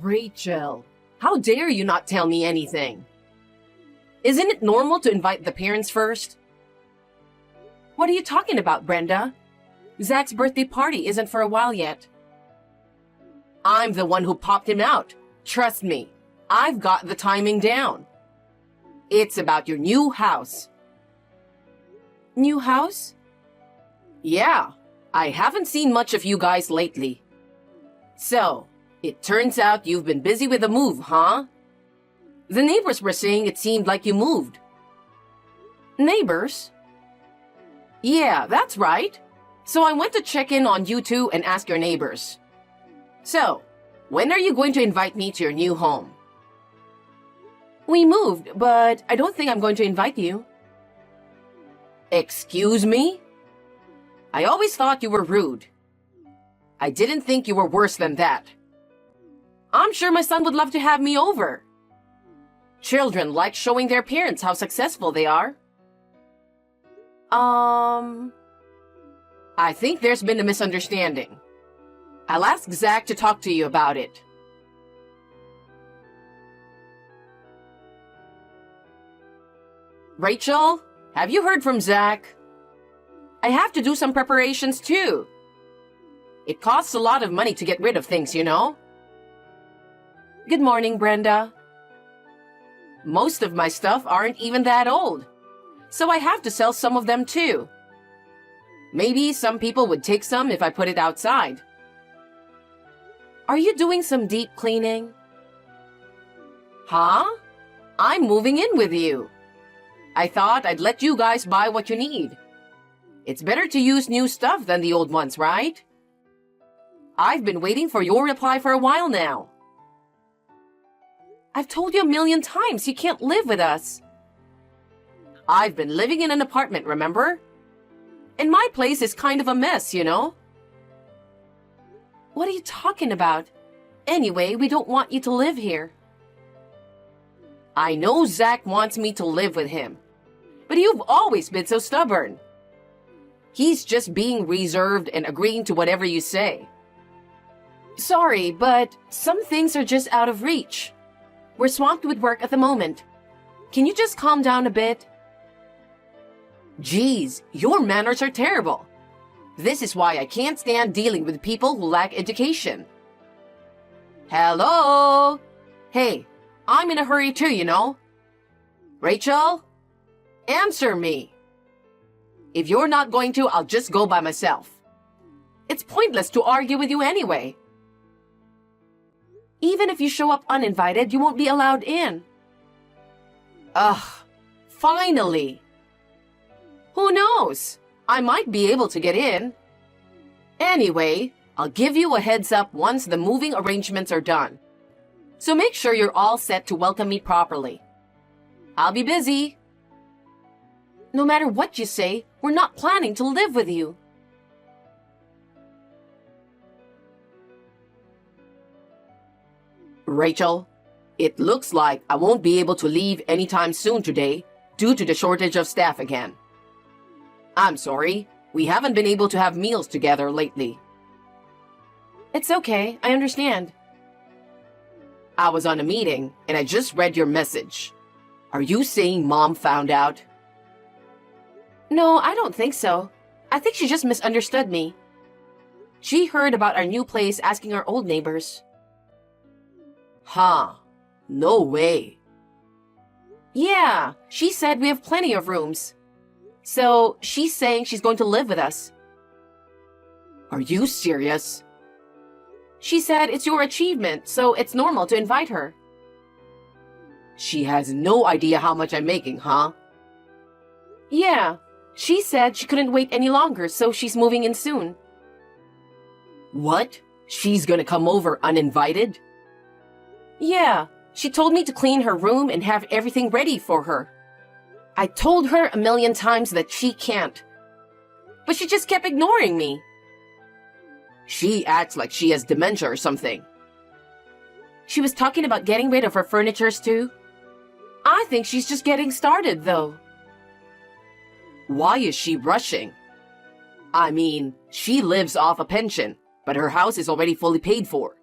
Rachel, how dare you not tell me anything? Isn't it normal to invite the parents first? What are you talking about, Brenda? Zach's birthday party isn't for a while yet. I'm the one who popped him out. Trust me, I've got the timing down. It's about your new house. New house? Yeah, I haven't seen much of you guys lately. So, it turns out you've been busy with the move, huh? The neighbors were saying it seemed like you moved. Neighbors? Yeah, that's right. So I went to check in on you two and ask your neighbors. So, when are you going to invite me to your new home? We moved, but I don't think I'm going to invite you. Excuse me? I always thought you were rude. I didn't think you were worse than that. I'm sure my son would love to have me over. Children like showing their parents how successful they are. I think there's been a misunderstanding. I'll ask Zach to talk to you about it. Rachel, have you heard from Zach? I have to do some preparations too. It costs a lot of money to get rid of things, you know? Good morning, Brenda. Most of my stuff aren't even that old, so I have to sell some of them too. Maybe some people would take some if I put it outside. Are you doing some deep cleaning? Huh? I'm moving in with you. I thought I'd let you guys buy what you need. It's better to use new stuff than the old ones, right? I've been waiting for your reply for a while now. I've told you a million times you can't live with us. I've been living in an apartment, remember? And my place is kind of a mess, you know? What are you talking about? Anyway, we don't want you to live here. I know Zach wants me to live with him, but you've always been so stubborn. He's just being reserved and agreeing to whatever you say. Sorry, but some things are just out of reach. We're swamped with work at the moment. Can you just calm down a bit? Geez, your manners are terrible. This is why I can't stand dealing with people who lack education. Hello? Hey, I'm in a hurry too, you know. Rachel? Answer me. If you're not going to, I'll just go by myself. It's pointless to argue with you anyway. Even if you show up uninvited, you won't be allowed in. Ugh, finally. Who knows? I might be able to get in. Anyway, I'll give you a heads up once the moving arrangements are done. So make sure you're all set to welcome me properly. I'll be busy. No matter what you say, we're not planning to live with you. Rachel, it looks like I won't be able to leave anytime soon today due to the shortage of staff again. I'm sorry, we haven't been able to have meals together lately. It's okay, I understand. I was on a meeting and I just read your message. Are you saying Mom found out? No, I don't think so. I think she just misunderstood me. She heard about our new place asking our old neighbors. Huh, no way. Yeah, she said we have plenty of rooms. So she's saying she's going to live with us. Are you serious? She said it's your achievement, so it's normal to invite her. She has no idea how much I'm making, huh? Yeah, she said she couldn't wait any longer, so she's moving in soon. What? She's gonna come over uninvited? Yeah, she told me to clean her room and have everything ready for her. I told her a million times that she can't, but she just kept ignoring me. She acts like she has dementia or something. She was talking about getting rid of her furnitures too. I think she's just getting started though. Why is she rushing? I mean, she lives off a pension, but her house is already fully paid for.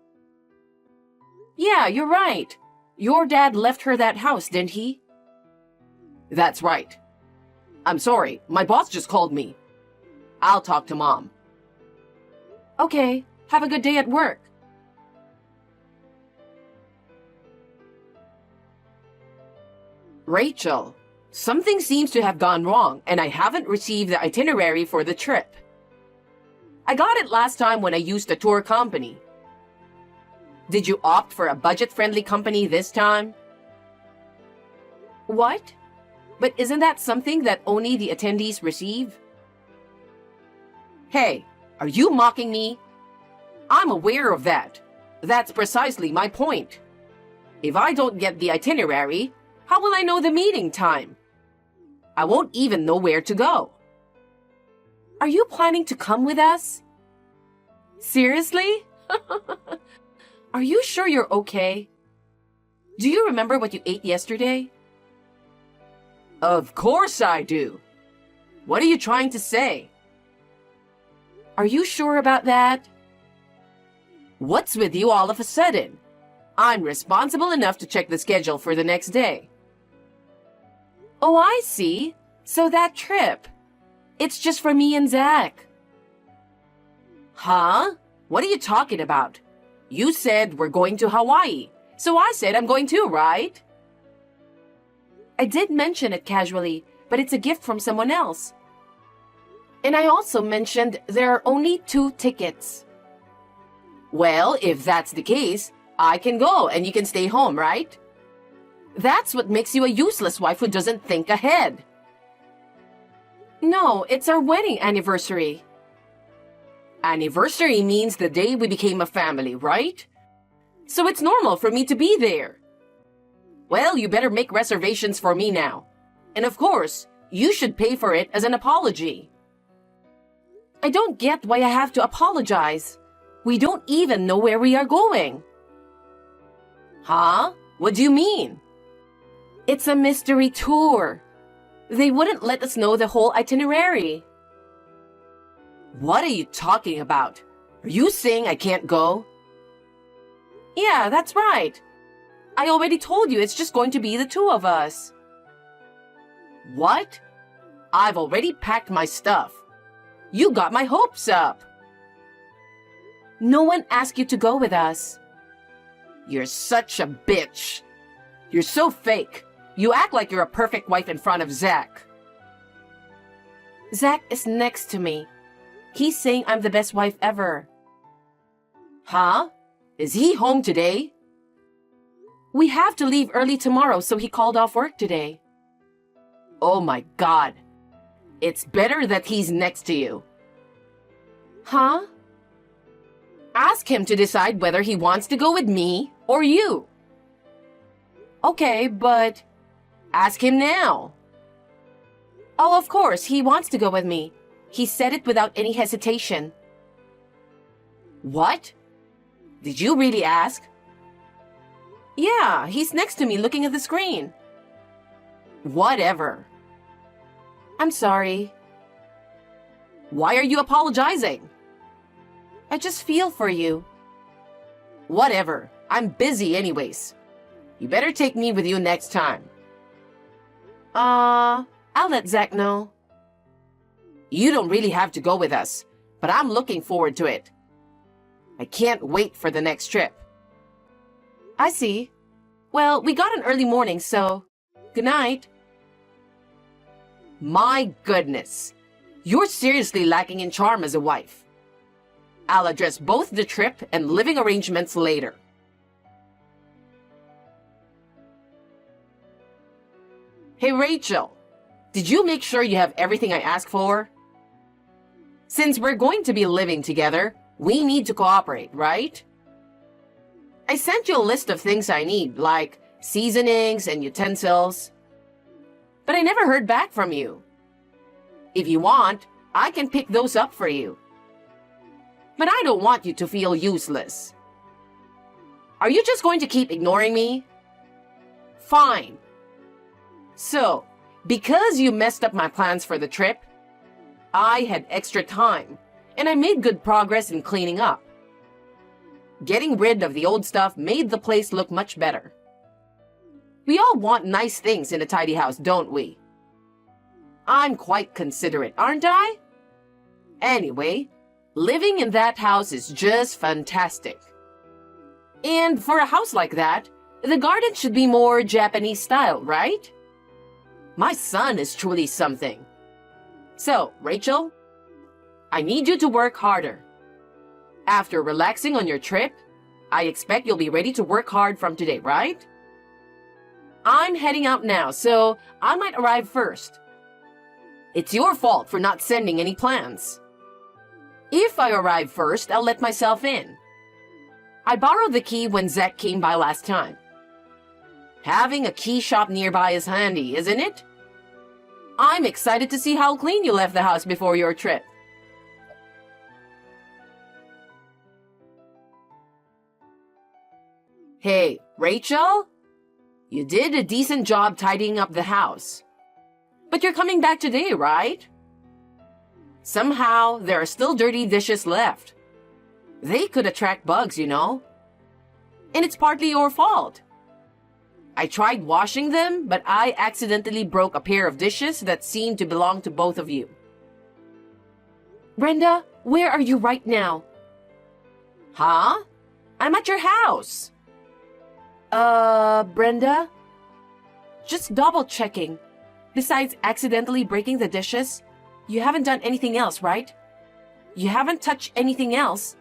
Yeah, you're right. Your dad left her that house, didn't he? That's right. I'm sorry, my boss just called me. I'll talk to Mom. Okay, have a good day at work. Rachel, something seems to have gone wrong and I haven't received the itinerary for the trip. I got it last time when I used a tour company. Did you opt for a budget-friendly company this time? What? But isn't that something that only the attendees receive? Hey, are you mocking me? I'm aware of that. That's precisely my point. If I don't get the itinerary, how will I know the meeting time? I won't even know where to go. Are you planning to come with us? Seriously? Are you sure you're okay? Do you remember what you ate yesterday? Of course I do. What are you trying to say? Are you sure about that? What's with you all of a sudden? I'm responsible enough to check the schedule for the next day. Oh, I see. So that trip. It's just for me and Zach. Huh? What are you talking about? You said we're going to Hawaii, so I said I'm going too, right? I did mention it casually, but it's a gift from someone else. And I also mentioned there are only 2 tickets. Well, if that's the case, I can go and you can stay home, right? That's what makes you a useless wife who doesn't think ahead. No, it's our wedding anniversary. Anniversary means the day we became a family, right? So it's normal for me to be there. Well, you better make reservations for me now. And of course, you should pay for it as an apology. I don't get why I have to apologize. We don't even know where we are going. Huh? What do you mean? It's a mystery tour. They wouldn't let us know the whole itinerary. What are you talking about? Are you saying I can't go? Yeah, that's right. I already told you it's just going to be the 2 of us. What? I've already packed my stuff. You got my hopes up. No one asked you to go with us. You're such a bitch. You're so fake. You act like you're a perfect wife in front of Zach. Zach is next to me. He's saying I'm the best wife ever. Huh? Is he home today? We have to leave early tomorrow, so he called off work today. Oh my God. It's better that he's next to you. Huh? Ask him to decide whether he wants to go with me or you. Okay, but ask him now. Oh, of course, he wants to go with me. He said it without any hesitation. What? Did you really ask? Yeah, he's next to me looking at the screen. Whatever. I'm sorry. Why are you apologizing? I just feel for you. Whatever. I'm busy anyways. You better take me with you next time. I'll let Zach know. You don't really have to go with us, but I'm looking forward to it. I can't wait for the next trip. I see. Well, we got an early morning, so good night. My goodness. You're seriously lacking in charm as a wife. I'll address both the trip and living arrangements later. Hey, Rachel. Did you make sure you have everything I asked for? Since we're going to be living together, we need to cooperate, right? I sent you a list of things I need, like seasonings and utensils. But I never heard back from you. If you want, I can pick those up for you. But I don't want you to feel useless. Are you just going to keep ignoring me? Fine. So, because you messed up my plans for the trip, I had extra time, and I made good progress in cleaning up. Getting rid of the old stuff made the place look much better. We all want nice things in a tidy house, don't we? I'm quite considerate, aren't I? Anyway, living in that house is just fantastic. And for a house like that, the garden should be more Japanese style, right? My son is truly something. So, Rachel, I need you to work harder. After relaxing on your trip, I expect you'll be ready to work hard from today, right? I'm heading out now, so I might arrive first. It's your fault for not sending any plans. If I arrive first, I'll let myself in. I borrowed the key when Zach came by last time. Having a key shop nearby is handy, isn't it? I'm excited to see how clean you left the house before your trip. Hey, Rachel? You did a decent job tidying up the house. But you're coming back today, right? Somehow, there are still dirty dishes left. They could attract bugs, you know. And it's partly your fault. I tried washing them, but I accidentally broke a pair of dishes that seemed to belong to both of you. Brenda, where are you right now? Huh? I'm at your house. Brenda? Just double checking. Besides accidentally breaking the dishes, you haven't done anything else, right? You haven't touched anything else?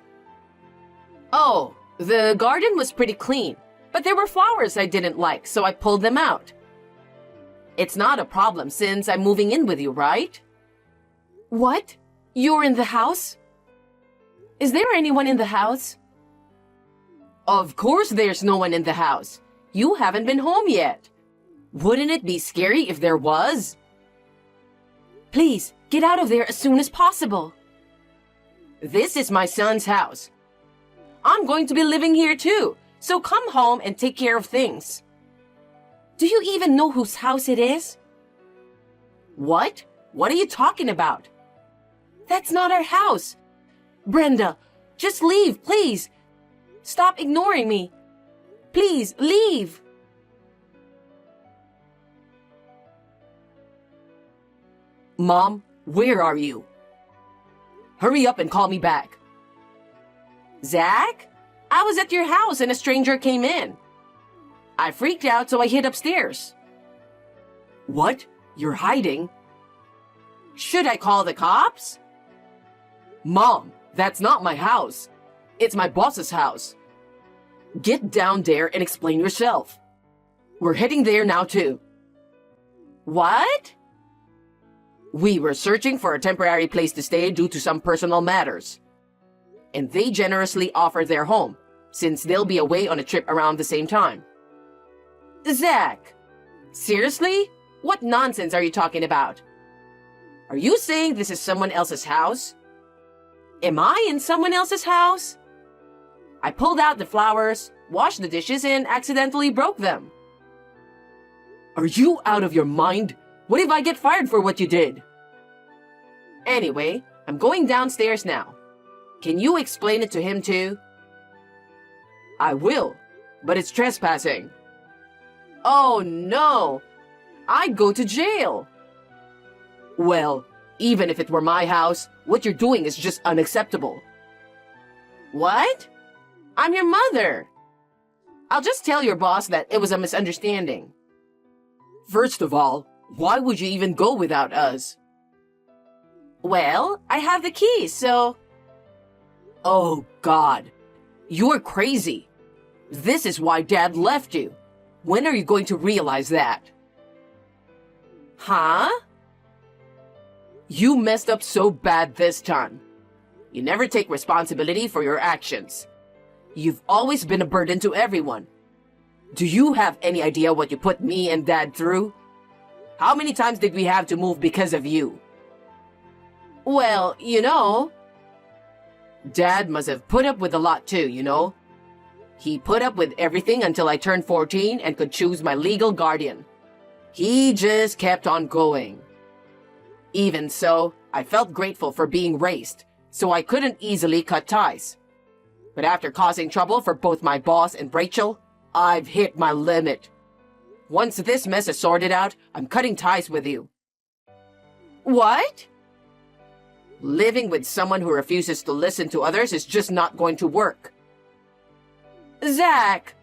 Oh, the garden was pretty clean, but there were flowers I didn't like, so I pulled them out. It's not a problem since I'm moving in with you, right? What? You're in the house? Is there anyone in the house? Of course there's no one in the house. You haven't been home yet. Wouldn't it be scary if there was? Please, get out of there as soon as possible. This is my son's house. I'm going to be living here too, so come home and take care of things. Do you even know whose house it is? What? What are you talking about? That's not our house. Brenda, just leave, please. Stop ignoring me. Please, leave. Mom, where are you? Hurry up and call me back. Zach? I was at your house and a stranger came in. I freaked out, so I hid upstairs. What? You're hiding? Should I call the cops? Mom, that's not my house. It's my boss's house. Get down there and explain yourself. We're heading there now too. What? We were searching for a temporary place to stay due to some personal matters. And they generously offered their home, since they'll be away on a trip around the same time. Zach, seriously? What nonsense are you talking about? Are you saying this is someone else's house? Am I in someone else's house? I pulled out the flowers, washed the dishes, and accidentally broke them. Are you out of your mind? What if I get fired for what you did? Anyway, I'm going downstairs now. Can you explain it to him too? I will, but it's trespassing. Oh no! I'd go to jail. Well, even if it were my house, what you're doing is just unacceptable. What? I'm your mother. I'll just tell your boss that it was a misunderstanding. First of all, why would you even go without us? Well, I have the keys, so... Oh, God. You're crazy. This is why Dad left you. When are you going to realize that? Huh? You messed up so bad this time. You never take responsibility for your actions. You've always been a burden to everyone. Do you have any idea what you put me and Dad through? How many times did we have to move because of you? Well, you know... Dad must have put up with a lot too, you know? He put up with everything until I turned 14 and could choose my legal guardian. He just kept on going. Even so, I felt grateful for being raised, so I couldn't easily cut ties. But after causing trouble for both my boss and Rachel, I've hit my limit. Once this mess is sorted out, I'm cutting ties with you. What? Living with someone who refuses to listen to others is just not going to work. Zach!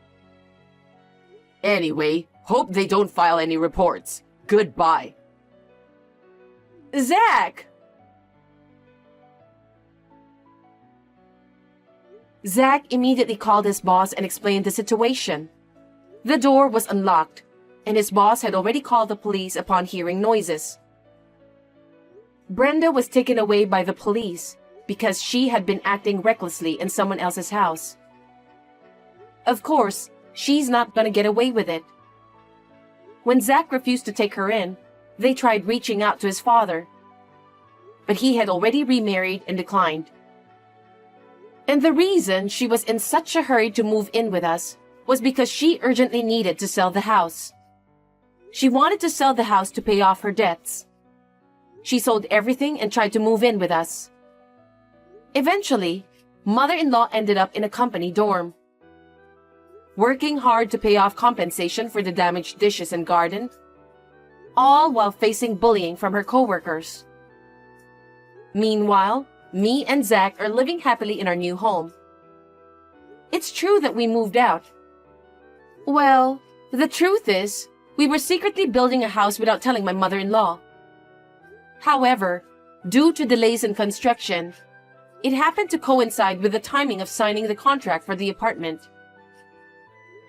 Anyway, hope they don't file any reports. Goodbye. Zach! Zach immediately called his boss and explained the situation. The door was unlocked, and his boss had already called the police upon hearing noises. Brenda was taken away by the police because she had been acting recklessly in someone else's house. Of course, she's not gonna get away with it. When Zach refused to take her in, they tried reaching out to his father, but he had already remarried and declined. And the reason she was in such a hurry to move in with us was because she urgently needed to sell the house. She wanted to sell the house to pay off her debts. She sold everything and tried to move in with us. Eventually, mother-in-law ended up in a company dorm, working hard to pay off compensation for the damaged dishes and garden, all while facing bullying from her coworkers. Meanwhile, me and Zach are living happily in our new home. It's true that we moved out. Well, the truth is, we were secretly building a house without telling my mother-in-law. However, due to delays in construction, it happened to coincide with the timing of signing the contract for the apartment.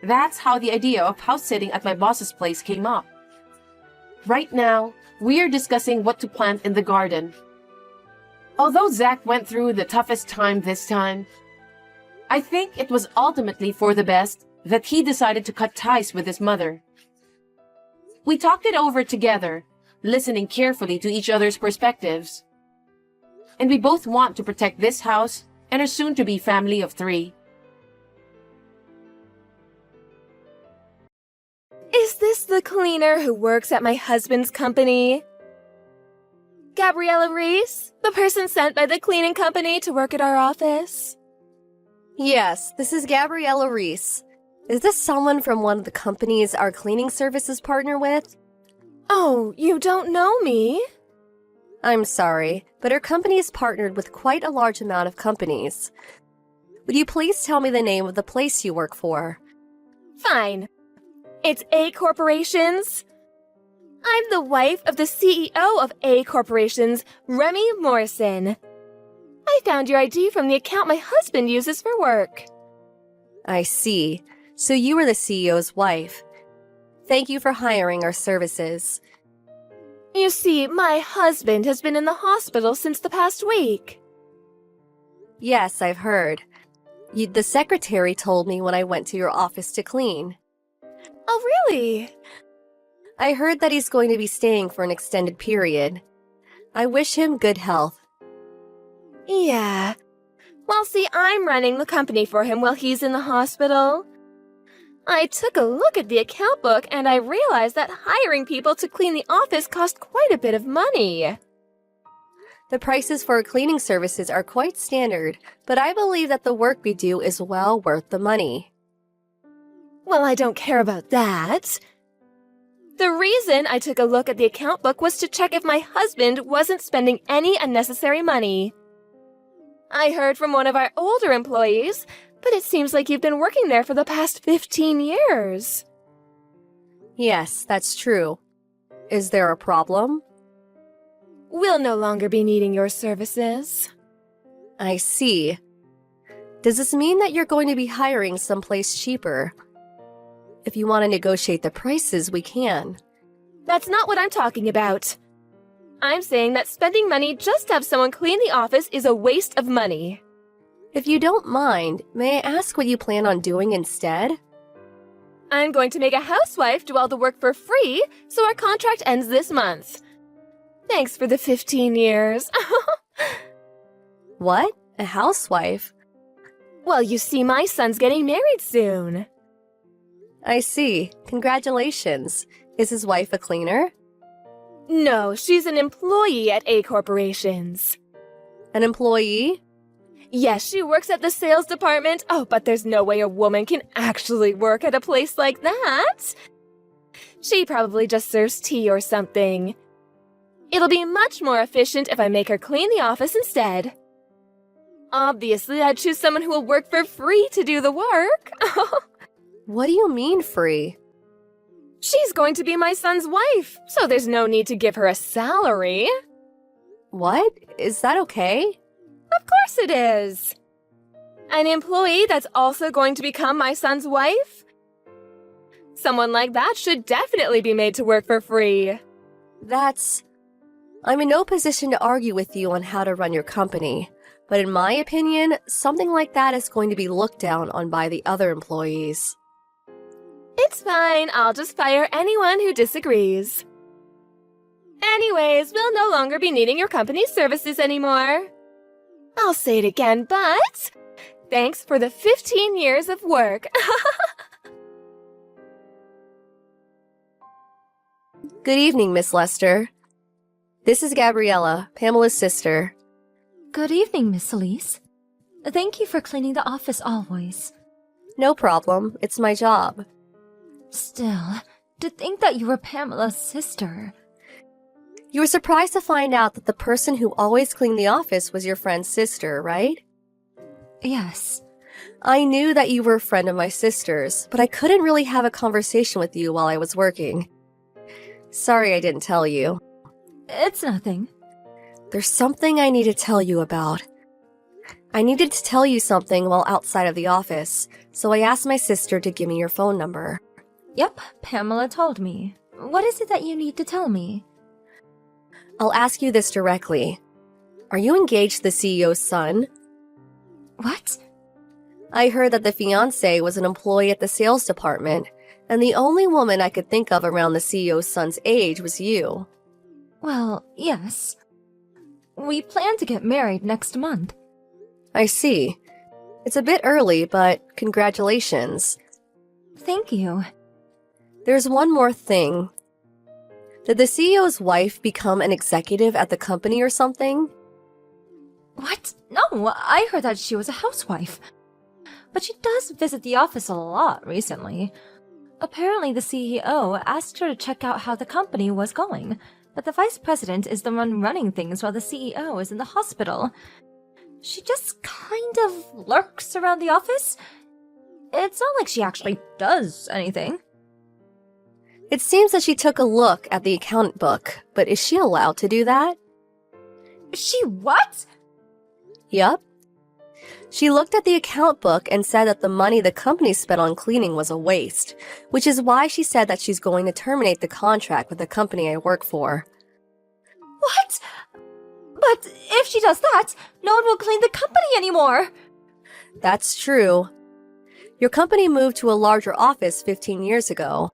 That's how the idea of house sitting at my boss's place came up. Right now, we are discussing what to plant in the garden. Although Zach went through the toughest time this time, I think it was ultimately for the best that he decided to cut ties with his mother. We talked it over together, listening carefully to each other's perspectives. And we both want to protect this house and our soon-to-be family of 3. Is this the cleaner who works at my husband's company? Gabriella Reese, the person sent by the cleaning company to work at our office? Yes, this is Gabriella Reese. Is this someone from one of the companies our cleaning services partner with? Oh, you don't know me? I'm sorry, but our company is partnered with quite a large amount of companies. Would you please tell me the name of the place you work for? Fine. It's A Corporations. I'm the wife of the CEO of A Corporations, Remy Morrison. I found your ID from the account my husband uses for work. I see. So you are the CEO's wife. Thank you for hiring our services. You see, my husband has been in the hospital since the past week. Yes, I've heard. The secretary told me when I went to your office to clean. Oh, really? I heard that he's going to be staying for an extended period. I wish him good health. Yeah. Well, see, I'm running the company for him while he's in the hospital. I took a look at the account book and I realized that hiring people to clean the office cost quite a bit of money. The prices for cleaning services are quite standard, but I believe that the work we do is well worth the money. Well, I don't care about that. The reason I took a look at the account book was to check if my husband wasn't spending any unnecessary money. I heard from one of our older employees, but it seems like you've been working there for the past 15 years. Yes, that's true. Is there a problem? We'll no longer be needing your services. I see. Does this mean that you're going to be hiring someplace cheaper? If you want to negotiate the prices, we can. That's not what I'm talking about. I'm saying that spending money just to have someone clean the office is a waste of money. If you don't mind, may I ask what you plan on doing instead? I'm going to make a housewife do all the work for free, so our contract ends this month. Thanks for the 15 years. What? A housewife? Well, you see, my son's getting married soon. I see. Congratulations. Is his wife a cleaner? No, she's an employee at A Corporations. An employee? Yes, she works at the sales department. Oh, but there's no way a woman can actually work at a place like that. She probably just serves tea or something. It'll be much more efficient if I make her clean the office instead. Obviously, I'd choose someone who will work for free to do the work. What do you mean free? She's going to be my son's wife, so there's no need to give her a salary. What? Is that okay? Of course it is. An employee that's also going to become my son's wife? Someone like that should definitely be made to work for free. I'm in no position to argue with you on how to run your company, but in my opinion, something like that is going to be looked down on by the other employees. It's fine, I'll just fire anyone who disagrees. Anyways, we'll no longer be needing your company's services anymore. I'll say it again, but thanks for the 15 years of work. Good evening, Miss Lester. This is Gabriella, Pamela's sister. Good evening, Miss Elise. Thank you for cleaning the office always. No problem, it's my job. Still, to think that you were Pamela's sister. You were surprised to find out that the person who always cleaned the office was your friend's sister, right? Yes. I knew that you were a friend of my sister's, but I couldn't really have a conversation with you while I was working. Sorry I didn't tell you. It's nothing. There's something I need to tell you about. I needed to tell you something while outside of the office, so I asked my sister to give me your phone number. Yep, Pamela told me. What is it that you need to tell me? I'll ask you this directly. Are you engaged to the CEO's son? What? I heard that the fiancé was an employee at the sales department, and the only woman I could think of around the CEO's son's age was you. Well, yes. We plan to get married next month. I see. It's a bit early, but congratulations. Thank you. There's one more thing. Did the CEO's wife become an executive at the company or something? What? No, I heard that she was a housewife. But she does visit the office a lot recently. Apparently the CEO asked her to check out how the company was going, but the vice president is the one running things while the CEO is in the hospital. She just kind of lurks around the office. It's not like she actually does anything. It seems that she took a look at the account book, but is she allowed to do that? She what? Yup. She looked at the account book and said that the money the company spent on cleaning was a waste, which is why she said that she's going to terminate the contract with the company I work for. What? But if she does that, no one will clean the company anymore. That's true. Your company moved to a larger office 15 years ago.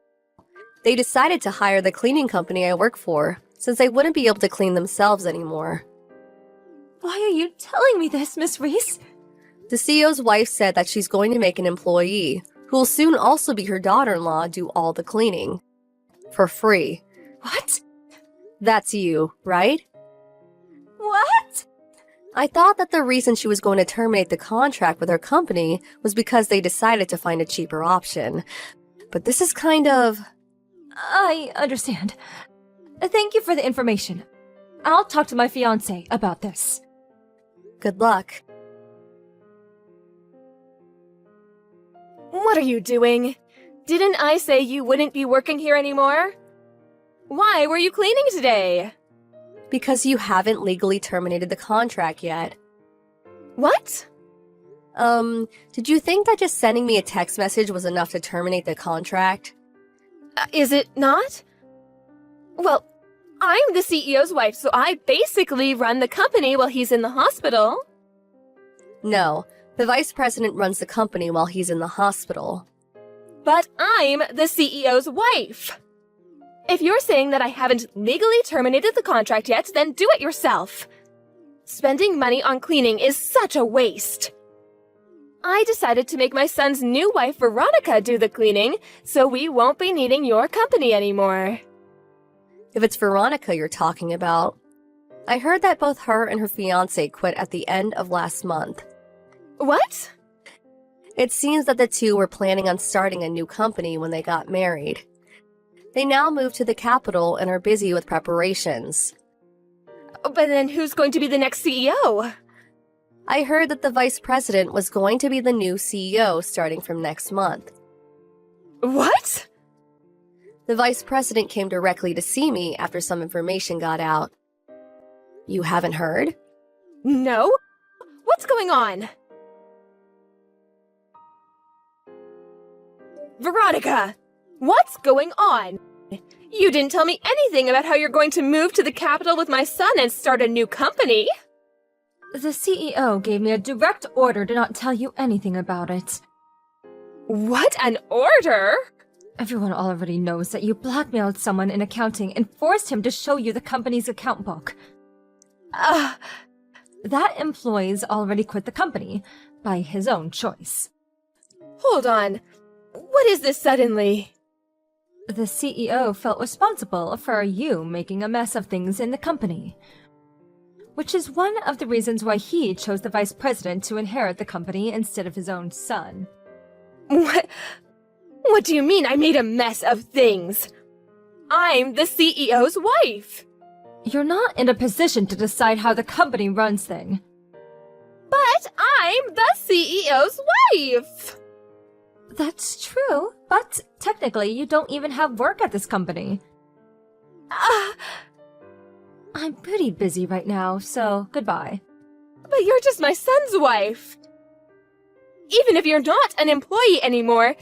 They decided to hire the cleaning company I work for, since they wouldn't be able to clean themselves anymore. Why are you telling me this, Miss Reese? The CEO's wife said that she's going to make an employee, who will soon also be her daughter-in-law, do all the cleaning. For free. What? That's you, right? What? I thought that the reason she was going to terminate the contract with her company was because they decided to find a cheaper option. But this is kind of... I understand. Thank you for the information. I'll talk to my fiancé about this. Good luck. What are you doing? Didn't I say you wouldn't be working here anymore? Why were you cleaning today? Because you haven't legally terminated the contract yet. What? Did you think that just sending me a text message was enough to terminate the contract? Is it not? Well, I'm the CEO's wife, so I basically run the company while he's in the hospital. No, the vice president runs the company while he's in the hospital. But I'm the CEO's wife. If you're saying that I haven't legally terminated the contract yet, then do it yourself. Spending money on cleaning is such a waste. I decided to make my son's new wife, Veronica, do the cleaning, so we won't be needing your company anymore. If it's Veronica you're talking about, I heard that both her and her fiancé quit at the end of last month. What? It seems that the two were planning on starting a new company when they got married. They now moved to the capital and are busy with preparations. But then who's going to be the next CEO? I heard that the vice president was going to be the new CEO starting from next month. What? The vice president came directly to see me after some information got out. You haven't heard? No? What's going on? Veronica! What's going on? You didn't tell me anything about how you're going to move to the capital with my son and start a new company. The CEO gave me a direct order to not tell you anything about it. What an order! Everyone already knows that you blackmailed someone in accounting and forced him to show you the company's account book. That employee's already quit the company, by his own choice. Hold on. What is this suddenly? The CEO felt responsible for you making a mess of things in the company. Which is one of the reasons why he chose the vice president to inherit the company instead of his own son. What do you mean I made a mess of things? I'm the CEO's wife. You're not in a position to decide how the company runs things. But I'm the CEO's wife. That's true, but technically you don't even have work at this company. I'm pretty busy right now, so goodbye. But you're just my son's wife. Even if you're not an employee anymore,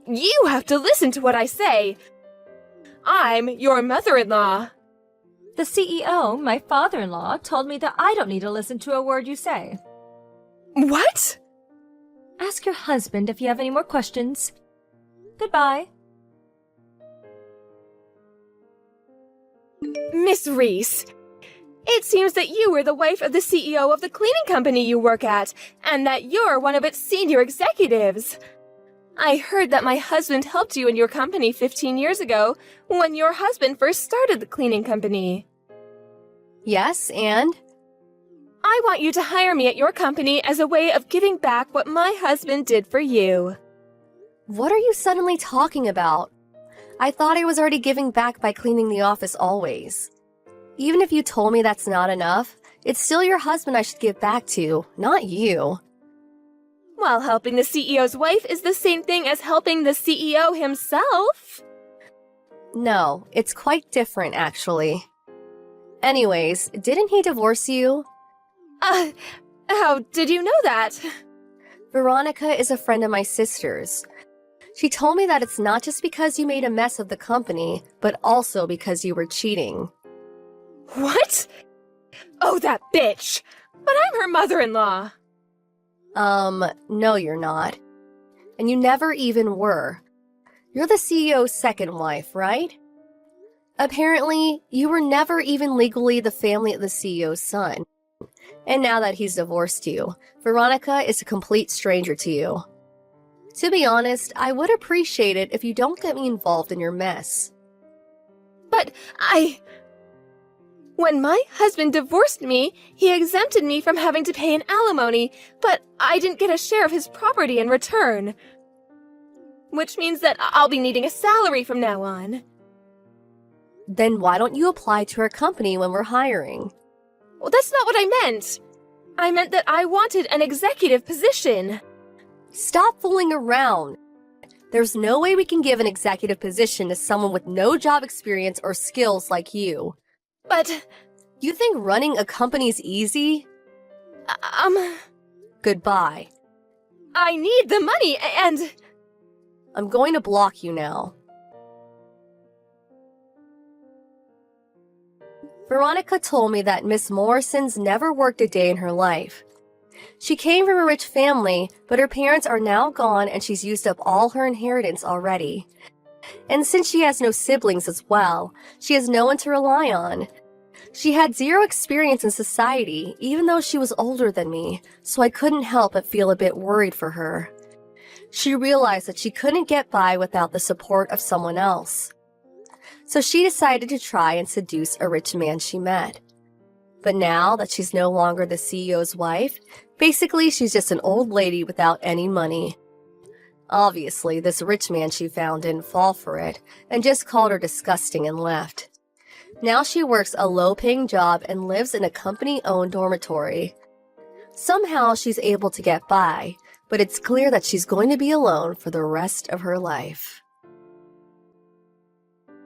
you have to listen to what I say. I'm your mother-in-law. The CEO, my father-in-law, told me that I don't need to listen to a word you say. What? Ask your husband if you have any more questions. Goodbye. Miss Reese, it seems that you were the wife of the CEO of the cleaning company you work at, and that you're one of its senior executives. I heard that my husband helped you in your company 15 years ago, when your husband first started the cleaning company. Yes, and? I want you to hire me at your company as a way of giving back what my husband did for you. What are you suddenly talking about? I thought I was already giving back by cleaning the office always. Even if you told me that's not enough, it's still your husband I should give back to, not you. While helping the CEO's wife is the same thing as helping the CEO himself. No, it's quite different, actually. Anyways, didn't he divorce you? How did you know that? Veronica is a friend of my sister's. She told me that it's not just because you made a mess of the company, but also because you were cheating. What? Oh, that bitch! But I'm her mother-in-law. No you're not. And you never even were. You're the CEO's second wife, right? Apparently, you were never even legally the family of the CEO's son. And now that he's divorced you, Veronica is a complete stranger to you. To be honest, I would appreciate it if you don't get me involved in your mess. But when my husband divorced me, he exempted me from having to pay an alimony, but I didn't get a share of his property in return. Which means that I'll be needing a salary from now on. Then why don't you apply to our company when we're hiring? Well, that's not what I meant. I meant that I wanted an executive position. Stop fooling around. There's no way we can give an executive position to someone with no job experience or skills like you. But... You think running a company's easy? Goodbye. I need the money, and... I'm going to block you now. Veronica told me that Miss Morrison's never worked a day in her life. She came from a rich family, but her parents are now gone and she's used up all her inheritance already. And since she has no siblings as well, she has no one to rely on. She had zero experience in society, even though she was older than me, so I couldn't help but feel a bit worried for her. She realized that she couldn't get by without the support of someone else. So she decided to try and seduce a rich man she met. But now that she's no longer the CEO's wife, Basically, she's just an old lady without any money. Obviously, this rich man she found didn't fall for it and just called her disgusting and left. Now she works a low-paying job and lives in a company-owned dormitory. Somehow she's able to get by, but it's clear that she's going to be alone for the rest of her life.